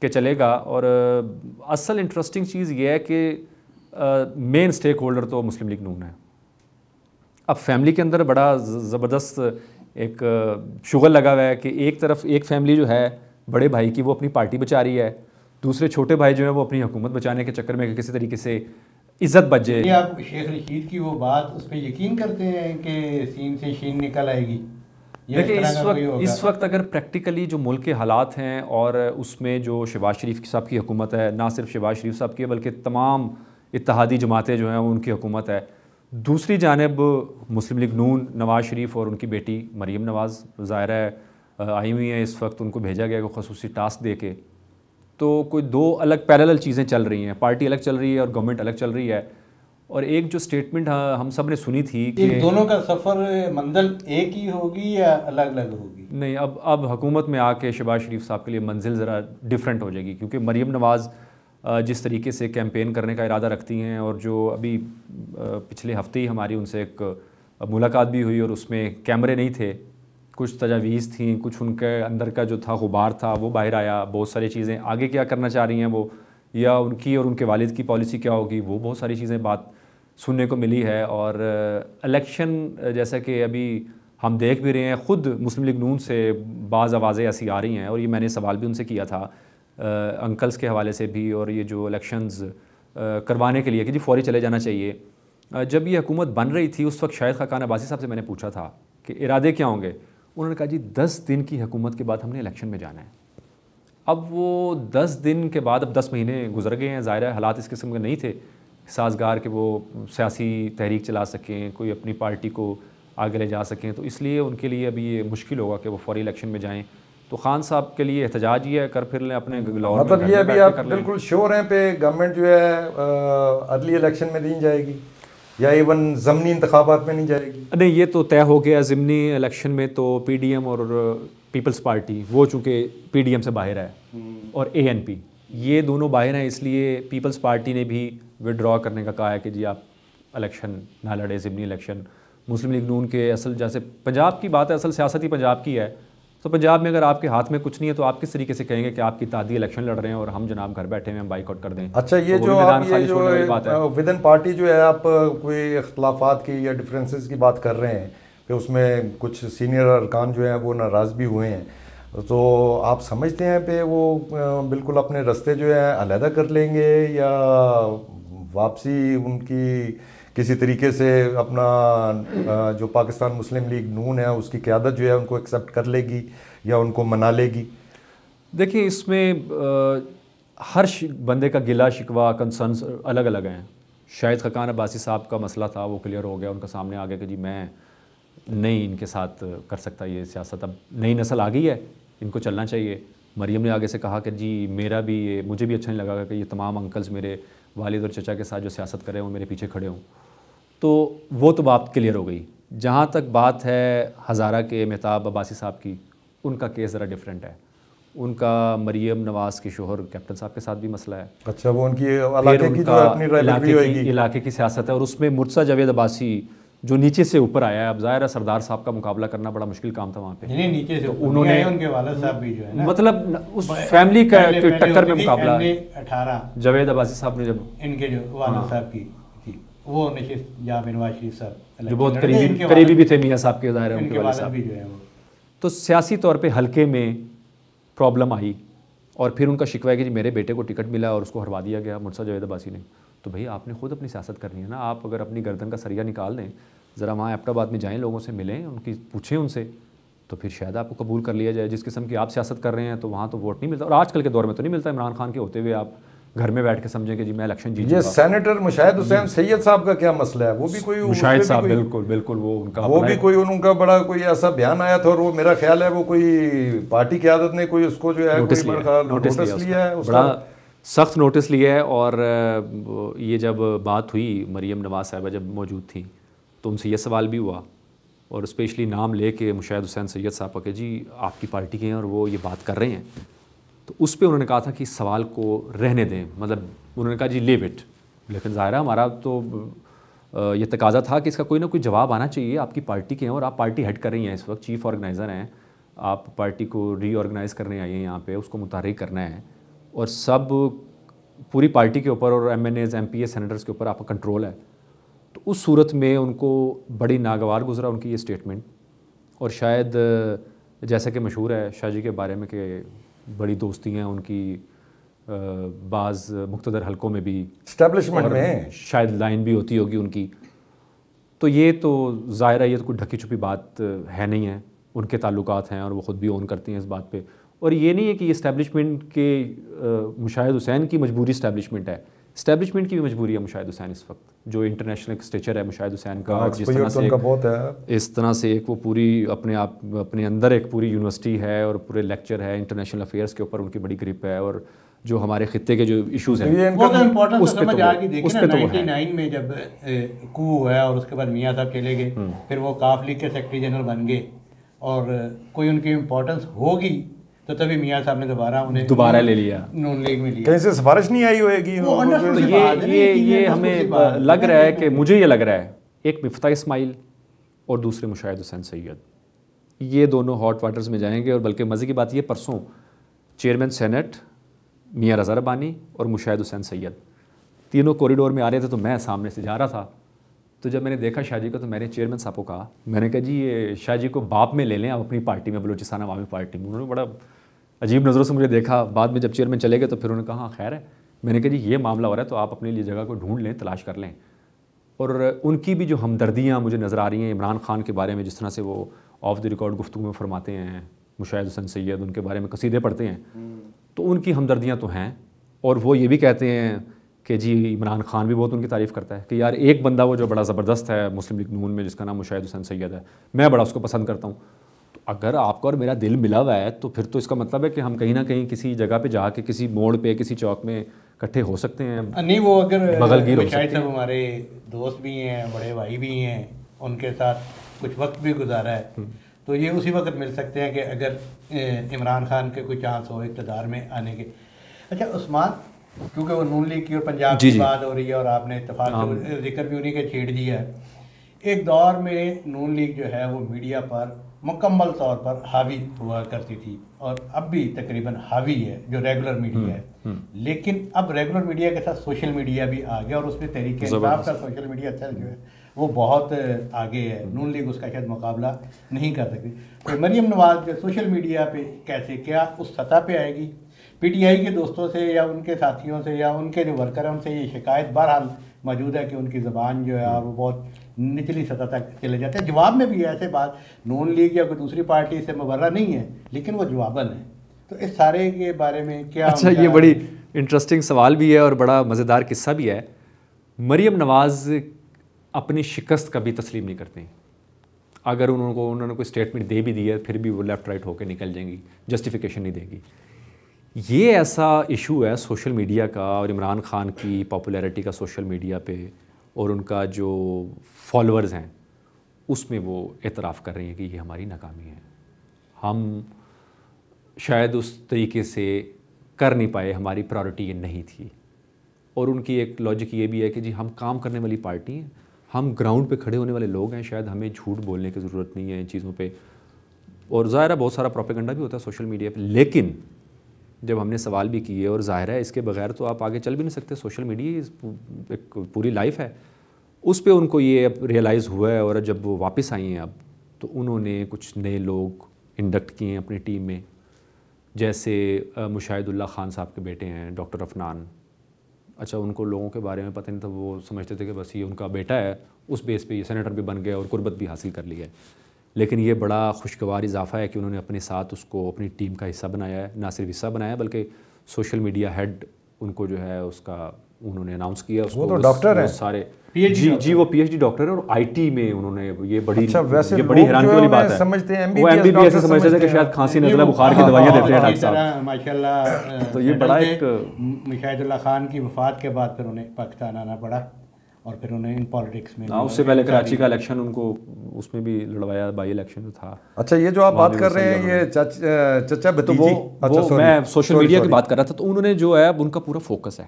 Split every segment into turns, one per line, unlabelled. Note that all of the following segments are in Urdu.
کہ چلے گا. اور اصل انٹرسٹنگ چیز یہ ہے کہ مین سٹیک ہولڈر تو مسلم لیگ نون ہے. اب فیملی کے اندر بڑا زبردست ایک شغل لگا ہوا ہے کہ ایک طرف ایک فیملی جو ہے بڑے بھائی کی وہ اپنی پارٹی بچا رہی ہے, دوسرے چھوٹے بھائی جو ہیں وہ اپنی حکومت بچانے کے چکر میں کہ کسی طریقے سے عزت بچ جائے.
یہ آپ شیخ رشید کی وہ بات اس پہ یقین کرتے ہیں کہ سین سے شین نکل آئے گی؟
دیکھیں اس وقت اگر پریکٹیکلی جو ملک کے حالات ہیں اور اس میں جو شہباز شریف صاحب کی حکومت ہے, نہ صرف شہباز شریف صاحب کی ہے بلکہ تمام اتحادی جماعتیں جو ہیں ان کی حکومت ہے, دوسری جانب مسلم لیگ نون نواز شریف اور ان کی بیٹی مریم نواز ظاہر ہے آئی ہوئی ہیں اس وقت, ان کو بھیجا گیا کوئی خصوصی ٹاسک دے کے, تو کوئی دو الگ پیرالل چیزیں چل رہی ہیں, پارٹی الگ چل رہی ہے اور گورنمنٹ الگ چل رہی ہے. اور ایک جو سٹیٹمنٹ ہم سب نے سنی تھی کہ
دونوں کا سفر منزل ایک ہی ہوگی یا الگ الگ ہوگی؟
نہیں, اب حکومت میں آ کے شہباز شریف صاحب کے لیے منزل ذرا ڈیفرنٹ ہو جائے گی, کیونکہ مریم نواز جس طریقے سے کیمپین کرنے کا ارادہ رکھتی ہیں, اور جو ابھی پچھلے ہفتے ہی ہماری ان سے ایک ملاقات بھی ہوئی اور اس میں کیمرے نہیں تھے, کچھ تجاویز تھیں, کچھ ان کے اندر کا جو تھا غبار تھا وہ باہر آیا, بہت ساری چیزیں آگے کیا کرنا چاہ رہی ہیں وہ, یا ان کی اور ان کے والد کی پالیسی کیا ہوگی, وہ بہت ساری چیزیں بات سننے کو ملی ہے. اور الیکشن جیسا کہ ابھی ہم دیکھ بھی رہے ہیں, خود مسلم لیگ نون سے بعض آوازیں ایسی آ رہی ہیں, اور یہ میں نے سوال بھی ان سے کیا تھا انکلز کے حوالے سے بھی, اور یہ جو الیکشنز کروانے کے لیے کہ جی فوری چلے جانا چاہیے. جب یہ حکومت بن رہی تھی اس وقت شاہد خاقان عباسی صاحب سے میں نے پوچھا تھا کہ ارادے کیا ہوں گے, انہوں نے کہا جی 10 دن کی حکومت کے بعد ہم نے الیکشن میں جانا ہے. اب وہ 10 دن کے بعد اب 10 مہینے گزر گئے ہیں, ظاہر ہے حالات اس قسم کے نہیں تھے سازگار کہ وہ سیاسی تحریک چلا سکیں, کوئی اپنی پارٹی کو آگے لے جا سکیں, تو اس لیے ان کے لیے ابھی یہ مشکل ہوگا کہ وہ فوری الیکشن میں جائیں. تو خان صاحب کے لیے احتجاج یہ ہے کر پھر لیں اپنے لاہور میں,
مطلب یہ ابھی آپ بالکل شیور ہیں پہ گورنمنٹ جو ہے اگلی الیکشن میں نہیں جائے گی یا ایون ضمنی انتخابات میں نہیں جائے گی؟
نہیں, یہ تو طے ہو گیا. ضمنی الیکشن میں تو پی ڈی ایم اور پیپلز پارٹی, وہ چونکہ پی ڈی ایم سے باہر ہے, اور اے این پی, یہ دونوں باہر ہیں, اس لیے پیپلز پارٹی نے بھی وڈرا کرنے کا کہا ہے کہ جی آپ الیکشن نہ لڑے ضمنی الیکشن. مسلم لیگ نون کے اصل جیسے پنجاب کی بات ہے, اصل سیاست ہی پنجاب کی ہے, تو پنجاب میں اگر آپ کے ہاتھ میں کچھ نہیں ہے تو آپ کس طریقے سے کہیں گے کہ آپ کی اتحادی الیکشن لڑ رہے ہیں اور ہم جناب گھر بیٹھے ہیں, ہم بائیک آؤٹ کر دیں.
اچھا, یہ جو ود ان پارٹی جو ہے آپ کوئی اختلافات کی یا ڈفرینسز کی بات کر رہے ہیں کہ اس میں کچھ سینئر ارکان جو ہیں وہ ناراض بھی ہوئے ہیں, تو آپ سمجھتے ہیں پہ وہ بالکل اپنے رستے جو ہے علیحدہ کر لیں گے یا واپسی ان کی کسی طریقے سے اپنا جو پاکستان مسلم لیگ نون ہے اس کی قیادت جو ہے ان کو ایکسیپٹ کر لے گی یا ان کو منا لے گی؟
دیکھیں اس میں ہر بندے کا گلا شکوہ کنسرنس الگ الگ ہیں. شاہد خاقان عباسی صاحب کا مسئلہ تھا وہ کلیئر ہو گیا, ان کا سامنے آ گیا کہ جی میں نہیں ان کے ساتھ کر سکتا یہ سیاست, اب نئی نسل آ گئی ہے, ان کو چلنا چاہیے. مریم نے آگے سے کہا کہ جی میرا بھی یہ مجھے بھی اچھا نہیں لگا کہ یہ تمام انکلز میرے والد اور چچا کے ساتھ جو سیاست کرے وہ میرے پیچھے کھڑے ہوں, تو وہ تو بات کلیئر ہو گئی. جہاں تک بات ہے ہزارہ کے مہتاب عباسی صاحب کی, ان کا کیس ذرا ڈیفرنٹ ہے. ان کا مریم نواز کے شوہر کیپٹن صاحب کے ساتھ بھی مسئلہ ہے.
اچھا, وہ ان کی علاقے کی جو اپنی رائیولری ہوئے گی,
علاقے کی سیاست ہے, اور اس میں مرتضیٰ جاوید عباسی جو نیچے سے اوپر آیا ہے. اب ظاہر ہے سردار صاحب کا مقابلہ کرنا بڑا مشکل کام تھا وہاں پہ,
نیچے سے
انہوں نے
ان کے والد صاحب بھی جو ہے نا,
مطلب اس فیملی کا ٹکر میں مقابلہ
18
جاوید عباسی صاحب نے, جب
ان کے جو والد صاحب کی تھی وہ نشست جہاں پہ نواز شریف صاحب
جو بہت قریبی بھی تھے میاں صاحب کے, ظاہر ہے ان کے والد صاحب
بھی جو ہے وہ,
تو سیاسی طور پہ حلقے میں پرابلم آئی. اور پھر ان کا شکوہ ہے کہ جی میرے بیٹے کو ٹکٹ ملا اور اس کو ہروا دیا گیا مرتضیٰ جاوید عباسی نے. تو بھئی آپ نے خود اپنی سیاست کرنی ہے نا, آپ اگر اپنی گردن کا سریا نکال دیں, ذرا وہاں ایبٹ آباد میں جائیں, لوگوں سے ملیں, ان کی پوچھیں ان سے, تو پھر شاید آپ کو قبول کر لیا جائے. جس قسم کی آپ سیاست کر رہے ہیں تو وہاں تو ووٹ نہیں ملتا, اور آج کل کے دور میں تو نہیں ملتا. عمران خان کے ہوتے ہوئے آپ گھر میں بیٹھ کے سمجھیں کہ جی میں الیکشن جیت
یہ سینیٹر مشاہد حسین سید صاحب کا کیا مسئلہ ہے؟ وہ بھی کوئی
مشاہد صاحب بالکل
وہ بھی کوئی ان کا بڑا کوئی ایسا بیان آیا تھا, اور وہ میرا خیال ہے وہ کوئی پارٹی قیادت نے کوئی اس کو جو ہے نوٹس لیا ہے,
بڑا سخت نوٹس لیا ہے. اور یہ جب بات ہوئی مریم نواز صاحبہ جب موجود تھیں تو ان سے یہ سوال بھی ہوا, اور اسپیشلی نام لے کے مشاہد حسین سید صاحب کہ جی آپ کی پارٹی کے ہیں اور وہ یہ بات کر رہے ہیں, تو اس پہ انہوں نے کہا تھا کہ اس سوال کو رہنے دیں, مطلب انہوں نے کہا جی لیو اٹ. لیکن ظاہر ہے ہمارا تو یہ تقاضا تھا کہ اس کا کوئی نہ کوئی جواب آنا چاہیے. آپ کی پارٹی کے ہیں اور آپ پارٹی ہیڈ کر رہی ہیں اس وقت, چیف آرگنائزر ہیں آپ, پارٹی کو ری آرگنائز کرنے آئی ہیں یہاں پہ, اس کو متحرک کرنا ہے, اور سب پوری پارٹی کے اوپر اور M N As M P A senators کے اوپر آپ کا کنٹرول ہے. تو اس صورت میں ان کو بڑی ناگوار گزرا ان کی یہ اسٹیٹمنٹ. اور شاید جیسا کہ مشہور ہے شاہ جی کے بارے میں کہ بڑی دوستی ہیں ان کی بعض مقتدر حلقوں میں بھی,
اسٹیبلشمنٹ میں
شاید لائن بھی ہوتی ہوگی ان کی. تو یہ تو ظاہر ہے یہ تو کوئی ڈھکی چھپی بات ہے نہیں ہے, ان کے تعلقات ہیں اور وہ خود بھی اون کرتی ہیں اس بات پہ. اور یہ نہیں ہے کہ یہ اسٹیبلشمنٹ کے مشاہد حسین کی مجبوری اسٹیبلشمنٹ ہے, اسٹیبلشمنٹ کی بھی مجبوری ہے مشاہد حسین اس وقت, جو انٹرنیشنل اسٹیچر ہے مشاہد حسین کا, جس طرح سے ایک وہ پوری اپنے اندر ایک پوری یونیورسٹی ہے اور پورے لیکچر ہے انٹرنیشنل افیئرس کے اوپر ان کی بڑی گرپ ہے, اور جو ہمارے خطے کے جو ایشوز ہیں
وہ تو امپورٹنٹ سمجھ آ گئی. دیکھیں نا 99 میں جب کو ہوا اور اس کے بعد میاں صاحب چلے گئے, پھر وہ کاف لیگ کے سیکرٹری جنرل بن گئے, اور کوئی ان کی امپورٹنس ہوگی تو تبھی میاں صاحب نے دوبارہ لے لیا, نون لیگ میں لیا.
کہیں سے سفارش نہیں آئی ہوئے گی.
یہ ہمیں لگ رہا ہے کہ مجھے یہ لگ رہا ہے ایک مفتاح اسماعیل اور دوسرے مشاہد حسین سید, یہ دونوں ہاٹ واٹرز میں جائیں گے. اور بلکہ مزے کی بات یہ پرسوں چیئرمین سینٹ میاں رضا ربانی اور مشاہد حسین سید تینوں کوریڈور میں آ رہے تھے, تو میں سامنے سے جا رہا تھا. تو جب میں نے دیکھا شاہ جی کو تو میں نے چیئرمین صاحب کو کہا, میں نے کہا جی یہ شاہ جی کو باپ میں لے لیں آپ اپنی پارٹی میں, بلوچستان عوامی پارٹی میں. انہوں نے بڑا عجیب نظروں سے مجھے دیکھا. بعد میں جب چیئرمین چلے گئے تو پھر انہوں نے کہا ہاں خیر ہے. میں نے کہا جی یہ معاملہ ہو رہا ہے تو آپ اپنے لیے جگہ کو ڈھونڈ لیں, تلاش کر لیں. اور ان کی بھی جو ہمدردیاں مجھے نظر آ رہی ہیں عمران خان کے بارے میں, جس طرح سے وہ آف دی ریکارڈ گفتگو میں فرماتے ہیں, مشاہد حسین سید ان کے بارے میں قصیدے پڑھتے ہیں, تو ان کی ہمدردیاں تو ہیں. اور وہ یہ بھی کہتے ہیں کہ جی عمران خان بھی بہت ان کی تعریف کرتا ہے کہ یار ایک بندہ وہ جو بڑا زبردست ہے مسلم لیگ نون میں جس کا نام مشاہد حسین سید ہے, میں بڑا اس کو پسند کرتا ہوں. تو اگر آپ کا اور میرا دل ملا ہوا ہے تو پھر تو اس کا مطلب ہے کہ ہم کہیں نہ کہیں کسی جگہ پہ جا کے کسی موڑ پہ کسی چوک میں اکٹھے ہو سکتے ہیں.
نہیں وہ اگر
بغل گیر ہو سکتے
ہیں. صاحب ہمارے دوست بھی ہیں, بڑے بھائی بھی ہیں, ان کے ساتھ کچھ وقت بھی گزارا ہے, تو یہ اسی وقت مل سکتے ہیں کہ اگر عمران خان کے کوئی چانس ہو اقتدار میں آنے کے. اچھا عثمان, کیونکہ وہ نون لیگ کی اور پنجاب کی بات ہو رہی ہے اور آپ نے اتفاق سے ذکر بھی انہیں کے چھیڑ دیا ہے, ایک دور میں نون لیگ جو ہے وہ میڈیا پر مکمل طور پر حاوی ہوا کرتی تھی, اور اب بھی تقریباً حاوی ہے جو ریگولر میڈیا ہے. لیکن اب ریگولر میڈیا کے ساتھ سوشل میڈیا بھی آ گیا, اور اس میں تحریک انصاف کا سوشل میڈیا جو ہے وہ بہت آگے ہے. نون لیگ اس کا شاید مقابلہ نہیں کر سکتی. تو مریم نواز جو سوشل میڈیا پہ کیسے کیا اس سطح پہ آئے گی؟ پی ٹی آئی کے دوستوں سے یا ان کے ساتھیوں سے یا ان کے جو ورکر ہیں ان سے یہ شکایت بہرحال موجود ہے کہ ان کی زبان جو ہے وہ بہت نچلی سطح تک چلے جاتے ہیں. جواب میں بھی ایسے بات نون لیگ یا کوئی دوسری پارٹی سے مبرہ نہیں ہے, لیکن وہ جواباً ہے. تو اس سارے کے بارے میں کیا؟
اچھا یہ بڑی انٹرسٹنگ سوال بھی ہے اور بڑا مزیدار قصہ بھی ہے. مریم نواز اپنی شکست کبھی تسلیم نہیں کرتے. اگر انہوں نے کوئی اسٹیٹمنٹ دے بھی دی ہے پھر بھی وہ لیفٹ رائٹ ہو کے نکل جائیں گی, جسٹیفیکیشن نہیں دے گی. یہ ایسا ایشو ہے سوشل میڈیا کا اور عمران خان کی پاپولیرٹی کا سوشل میڈیا پہ, اور ان کا جو فالوورز ہیں اس میں وہ اعتراف کر رہی ہیں کہ یہ ہماری ناکامی ہے. ہم شاید اس طریقے سے کر نہیں پائے, ہماری پرائورٹی یہ نہیں تھی. اور ان کی ایک لاجک یہ بھی ہے کہ جی ہم کام کرنے والی پارٹی ہیں, ہم گراؤنڈ پہ کھڑے ہونے والے لوگ ہیں, شاید ہمیں جھوٹ بولنے کی ضرورت نہیں ہے ان چیزوں پہ. اور ظاہر ہے بہت سارا پروپیگنڈا بھی ہوتا ہے سوشل میڈیا پہ, لیکن جب ہم نے سوال بھی کیے, اور ظاہر ہے اس کے بغیر تو آپ آگے چل بھی نہیں سکتے. سوشل میڈیا ایک پوری لائف ہے, اس پہ ان کو یہ اب ریئلائز ہوا ہے. اور جب وہ واپس آئی ہیں اب, تو انہوں نے کچھ نئے لوگ انڈکٹ کیے ہیں اپنی ٹیم میں, جیسے مشاہد اللہ خان صاحب کے بیٹے ہیں ڈاکٹر افنان. اچھا ان کو لوگوں کے بارے میں پتہ نہیں تھا, وہ سمجھتے تھے کہ بس یہ ان کا بیٹا ہے, اس بیس پہ یہ سینیٹر بھی بن گیا اور قربت بھی حاصل کر لی ہے. لیکن یہ بڑا خوشگوار اضافہ ہے کہ انہوں نے اپنے ساتھ اس کو اپنی ٹیم کا حصہ بنایا ہے. نہ صرف حصہ بنایا بلکہ سوشل میڈیا ہیڈ ان کو جو ہے اس کا انہوں نے اناؤنس کیا.
وہ تو ڈاکٹر ہیں
سارے, جی وہ پی ایچ ڈی ڈاکٹر ہے, اور آئی ٹی میں انہوں نے یہ بڑی حیرانگی والی بات ہے. وہ ایم بی بی ایس سمجھتے تھے کہ شاید کھانسی نزلہ بخار کی دوائیاں دیتے ہیں ڈاکٹر صاحب.
ماشاءاللہ.
تو یہ بڑا ایک
مشاہد اللہ خان کی وفات کے بعد پھر انہیں پاکستان آنا پڑا, اور پھر انہیں ان پالیٹکس میں
اس سے پہلے کراچی کا الیکشن ان کو اس میں بھی لڑوایا, بائی الیکشن جو تھا.
اچھا یہ جو آپ بات کر رہے ہیں یہ چچا بھتیجی,
میں سوشل میڈیا کی بات کر رہا تھا, تو انہوں نے جو ہے اب ان کا پورا فوکس ہے.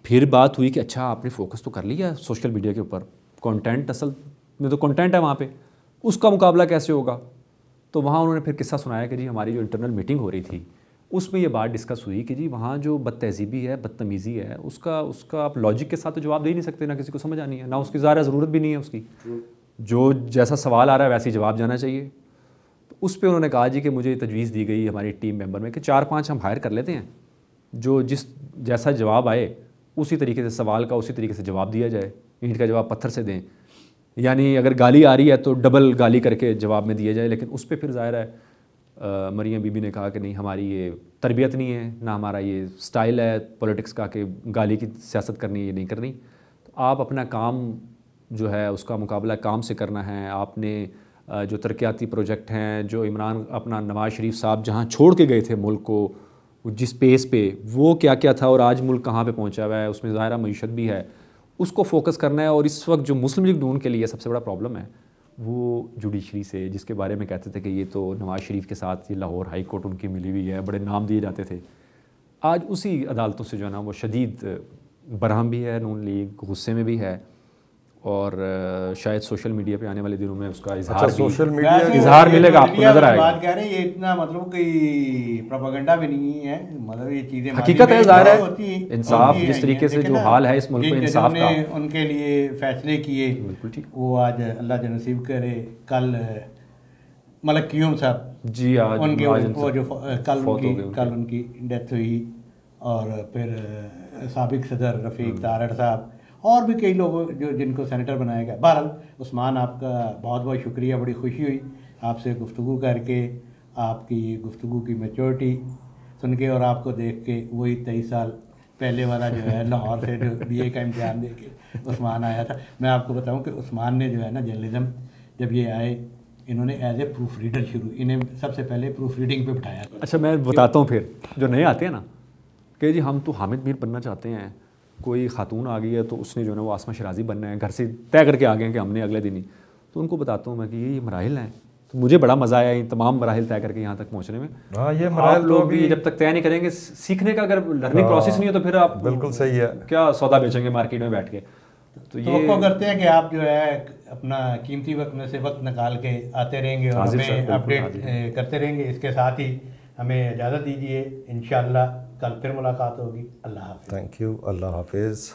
پھر بات ہوئی کہ اچھا آپ نے فوکس تو کر لیا سوشل میڈیا کے اوپر, کانٹینٹ اصل میں تو کانٹینٹ ہے وہاں پہ, اس کا مقابلہ کیسے ہوگا؟ تو وہاں انہوں نے پھر قصہ سنایا کہ جی ہماری جو انٹرنل میٹنگ ہو رہی تھی اس میں یہ بات ڈسکس ہوئی کہ جی وہاں جو بد تہذیبی ہے، بدتمیزی ہے، اس کا آپ لاجک کے ساتھ تو جواب دے ہی نہیں سکتے، نہ کسی کو سمجھ آنی ہے، نہ اس کی ظاہر ضرورت بھی نہیں ہے اس کی، جو جیسا سوال آ رہا ہے ویسے ہی جواب جانا چاہیے. تو اس پہ انہوں نے کہا جی کہ مجھے تجویز دی گئی ہماری ٹیم ممبر میں کہ 4-5 ہم ہائر کر لیتے ہیں، جو جیسا جواب آئے اسی طریقے سے سوال کا اسی طریقے سے جواب دیا جائے، اینٹ کا جواب پتھر سے دیں، یعنی اگر گالی آ رہی ہے تو ڈبل گالی کر کے جواب میں دیا جائے. لیکن اس پہ پھر ظاہر ہے مریم بی بی نے کہا کہ نہیں، ہماری یہ تربیت نہیں ہے، نہ ہمارا یہ سٹائل ہے پولیٹکس کا کہ گالی کی سیاست کرنی ہے، یہ نہیں کرنی. تو آپ اپنا کام جو ہے اس کا مقابلہ کام سے کرنا ہے. آپ نے جو ترقیاتی پروجیکٹ ہیں، جو عمران اپنا نواز شریف صاحب جہاں چھوڑ کے گئے تھے ملک کو جس پیس پہ، وہ کیا کیا تھا اور آج ملک کہاں پہ پہنچا ہوا ہے، اس میں ظاہرہ معیشت بھی ہے، اس کو فوکس کرنا ہے. اور اس وقت جو مسلم لیگ نون کے لیے سب سے بڑا پرابلم ہے وہ جوڈیشری سے، جس کے بارے میں کہتے تھے کہ یہ تو نواز شریف کے ساتھ یہ لاہور ہائی کورٹ ان کی ملی ہوئی ہے، بڑے نام دیے جاتے تھے. آج اسی عدالتوں سے جو ہے نا وہ شدید برہم بھی ہے، نون لیگ غصے میں بھی ہے، اور شاید سوشل میڈیا پہ آنے والے دنوں میں اس کا اظہار
سوشل
بھی
میڈیا
اظہار ملے گا، آپ کو نظر آئے گا.
بات کہہ رہے ہیں یہ اتنا مطلب کہ پروپیگنڈا بھی نہیں ہے، مطلب یہ چیزیں
حقیقت ہے، ظاہر ہے انصاف جس طریقے سے جو حال ہے اس ملک میں انصاف کا،
ان کے لیے فیصلے کیے
بالکل ٹھیک.
وہ آج اللہ جو نصیب کرے کل ملک قیوم صاحب
جی آج
ان کے وہ جو کل ان کی ڈیتھ ہوئی، اور پھر سابق صدر رفیق تارڑ صاحب اور بھی کئی لوگ جو جن کو سینیٹر بنایا گیا. بہرحال عثمان آپ کا بہت بہت شکریہ، بڑی خوشی ہوئی آپ سے گفتگو کر کے، آپ کی گفتگو کی میچورٹی سن کے اور آپ کو دیکھ کے. وہی 23 سال پہلے والا جو ہے لاہور سے جو بی اے کا امتحان دے کے عثمان آیا تھا. میں آپ کو بتاؤں کہ عثمان نے جو ہے نا جرنلزم جب یہ آئے انہوں نے ایز اے پروف ریڈر انہیں سب سے پہلے پروف ریڈنگ پہ بٹھایا.
اچھا میں بتاتا ہوں پھر جو نئے آتے ہیں نا کہ جی ہم تو حامد میر بننا چاہتے ہیں، کوئی خاتون آ گئی ہے تو اس نے جو ہے نا وہ آسمہ شرازی بننا ہے، گھر سے طے کر کے آ گئے ہیں کہ ہم نے اگلے دن ہی. تو ان کو بتاتا ہوں میں کہ یہ مراحل ہیں. تو مجھے بڑا مزہ آیا ان تمام مراحل طے کر کے یہاں تک پہنچنے میں.
ہاں یہ
آپ
مراحل
لوگ بھی جب تک طے نہیں کریں گے، سیکھنے کا اگر لرننگ پروسیس نہیں ہے تو پھر آپ
بالکل صحیح ہے،
کیا سودا بیچیں گے مارکیٹ میں بیٹھ کے.
تو توقع کرتے ہیں کہ آپ جو ہے اپنا قیمتی وقت میں سے وقت نکال کے آتے رہیں گے اور ہمیں اپڈیٹ کرتے رہیں گے. اس کے ساتھ ہی ہمیں اجازت دیجیے، انشاءاللہ کل پھر ملاقات ہوگی. اللہ حافظ.
تھینک یو، اللہ حافظ.